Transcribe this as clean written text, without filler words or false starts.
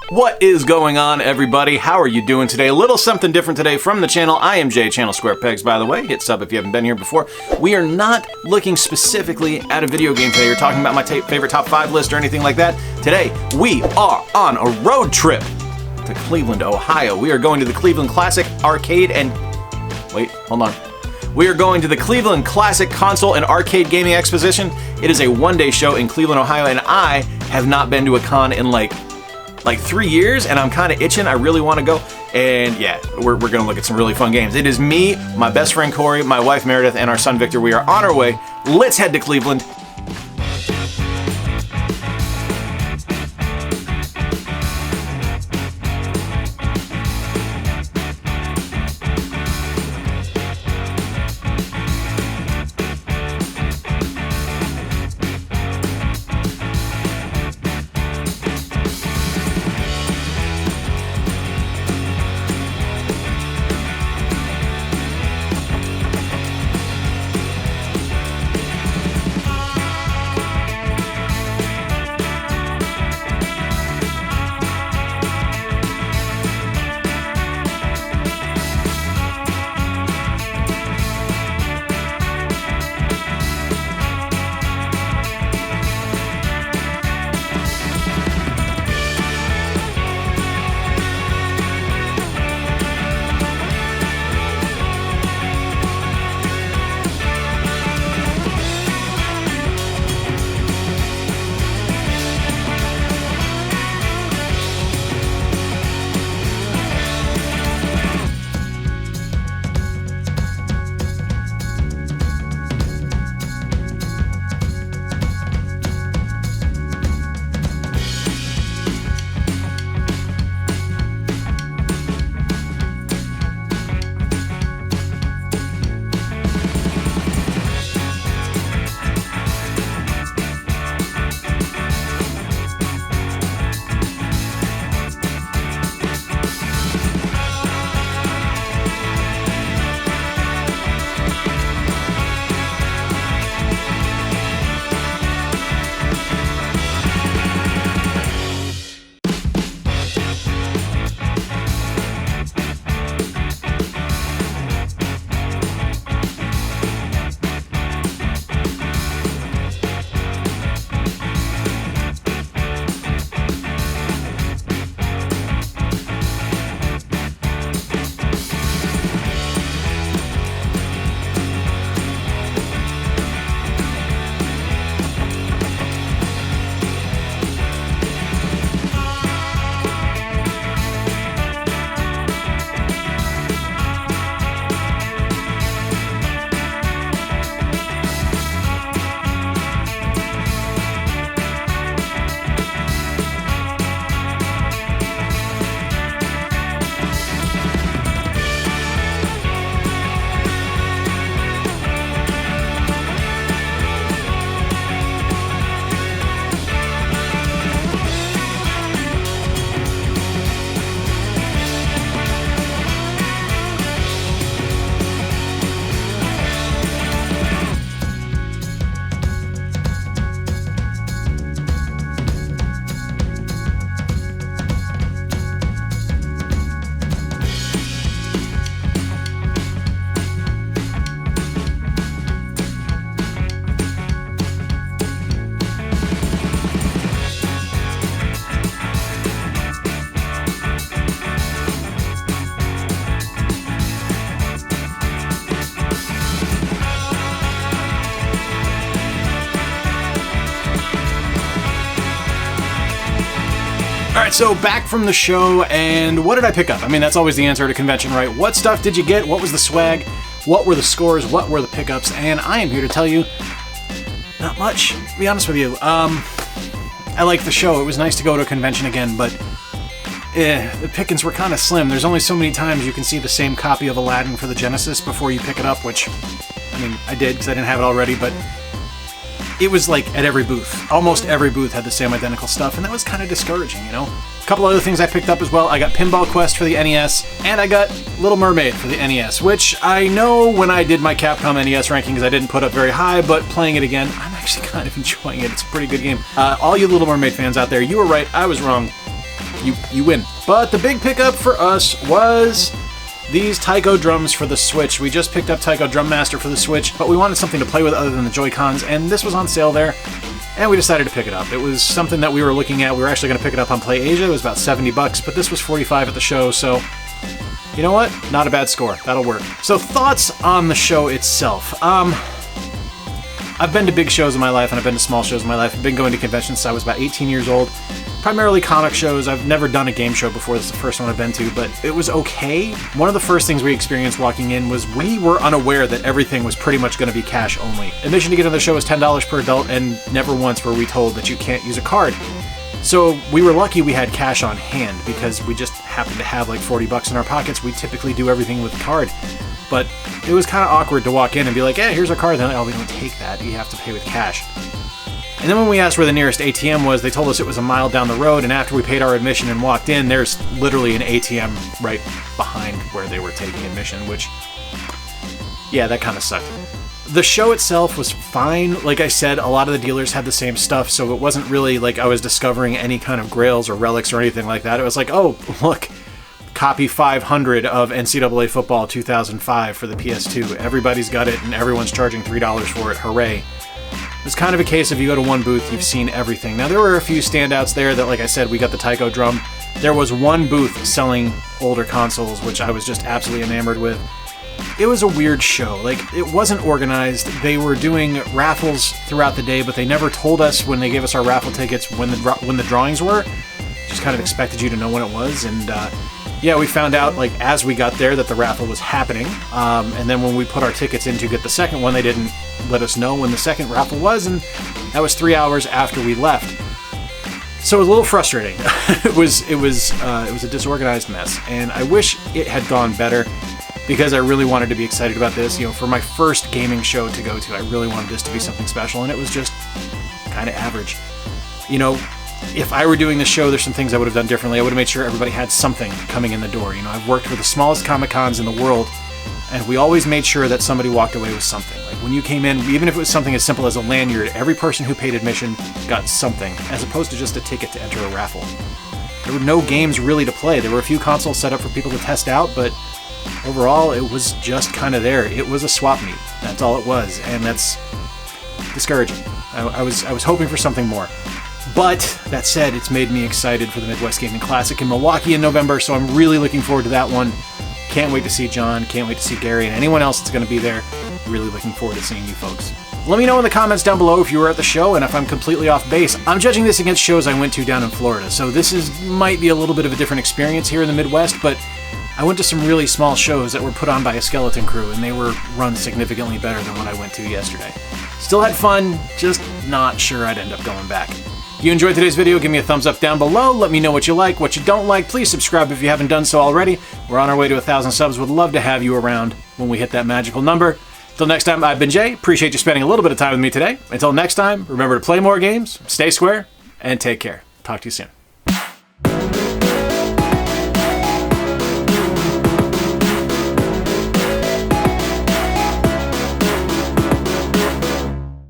What is going on, everybody? How are you doing today? A little something different today from the channel. I am Jay, Channel Square Pegs, by the way. Hit sub if you haven't been here before. We are not looking specifically at a video game today or talking about my favorite top 5 list or anything like that. Today, we are on a road trip to Cleveland, Ohio. We are going to the Cleveland Classic Arcade and... Wait, hold on. We are going to the Cleveland Classic Console and Arcade Gaming Exposition. It is a one-day show in Cleveland, Ohio, and I have not been to a con in like 3 years, and I'm kind of itching. I really want to go, and yeah, we're going to look at some really fun games. It is me, my best friend Corey, my wife Meredith, and our son Victor. We are on our way. Let's head to Cleveland. Alright, so back from the show, and what did I pick up? I mean, that's always the answer at a convention, right? What stuff did you get? What was the swag? What were the scores? What were the pickups? And I am here to tell you, not much, to be honest with you. I liked the show. It was nice to go to a convention again, but the pickings were kind of slim. There's only so many times you can see the same copy of Aladdin for the Genesis before you pick it up, which, I mean, I did because I didn't have it already, but it was like at every booth. Almost every booth had the same identical stuff, and that was kind of discouraging, you know? A couple other things I picked up as well. I got Pinball Quest for the NES, and I got Little Mermaid for the NES, which I know when I did my Capcom NES rankings I didn't put up very high, but playing it again, I'm actually kind of enjoying it. It's a pretty good game. All you Little Mermaid fans out there, you were right, I was wrong. you win. But the big pickup for us was these Taiko drums for the Switch. We just picked up Taiko Drum Master for the Switch, but we wanted something to play with other than the Joy-Cons, and this was on sale there, and we decided to pick it up. It was something that we were looking at. We were actually going to pick it up on Play Asia. It was about $70, but this was $45 at the show, so you know what? Not a bad score. That'll work. So thoughts on the show itself. I've been to big shows in my life, and I've been to small shows in my life. I've been going to conventions since I was about 18 years old. Primarily comic shows. I've never done a game show before. This is the first one I've been to, but it was okay. One of the first things we experienced walking in was we were unaware that everything was pretty much going to be cash only. Admission to get on the show is $10 per adult, and never once were we told that you can't use a card. So we were lucky we had cash on hand because we just happened to have like $40 in our pockets. We typically do everything with a card. But it was kind of awkward to walk in and be like, hey, here's our card. Then, oh, we don't take that. You have to pay with cash. And then when we asked where the nearest ATM was, they told us it was a mile down the road, and after we paid our admission and walked in, there's literally an ATM right behind where they were taking admission, which, yeah, that kind of sucked. The show itself was fine. Like I said, a lot of the dealers had the same stuff, so it wasn't really like I was discovering any kind of grails or relics or anything like that. It was like, oh, look, copy 500 of NCAA Football 2005 for the PS2. Everybody's got it, and everyone's charging $3 for it. Hooray. It's kind of a case of you go to one booth, you've seen everything. Now, there were a few standouts there that, like I said, we got the Taiko drum. There was one booth selling older consoles, which I was just absolutely enamored with. It was a weird show. Like, it wasn't organized. They were doing raffles throughout the day, but they never told us when they gave us our raffle tickets when the drawings were. Just kind of expected you to know when it was, and yeah, we found out, like, as we got there that the raffle was happening, and then when we put our tickets in to get the second one, they didn't let us know when the second raffle was, and that was 3 hours after we left. So it was a little frustrating. It was a disorganized mess, and I wish it had gone better, because I really wanted to be excited about this. You know, for my first gaming show to go to, I really wanted this to be something special, and it was just kind of average. You know, if I were doing this show, there's some things I would have done differently. I would have made sure everybody had something coming in the door. You know, I've worked for the smallest Comic-Cons in the world, and we always made sure that somebody walked away with something. Like, when you came in, even if it was something as simple as a lanyard, every person who paid admission got something, as opposed to just a ticket to enter a raffle. There were no games really to play. There were a few consoles set up for people to test out, but overall, it was just kind of there. It was a swap meet. That's all it was, and that's discouraging. I was hoping for something more. But, that said, it's made me excited for the Midwest Gaming Classic in Milwaukee in November, so I'm really looking forward to that one. Can't wait to see John, can't wait to see Gary, and anyone else that's going to be there. Really looking forward to seeing you folks. Let me know in the comments down below if you were at the show and if I'm completely off base. I'm judging this against shows I went to down in Florida, so this might be a little bit of a different experience here in the Midwest, but I went to some really small shows that were put on by a skeleton crew, and they were run significantly better than what I went to yesterday. Still had fun, just not sure I'd end up going back. If you enjoyed today's video, give me a thumbs up down below. Let me know what you like, what you don't like. Please subscribe if you haven't done so already. We're on our way to 1,000 subs. Would love to have you around when we hit that magical number. Until next time, I've been Jay. Appreciate you spending a little bit of time with me today. Until next time, remember to play more games, stay square, and take care. Talk to you soon.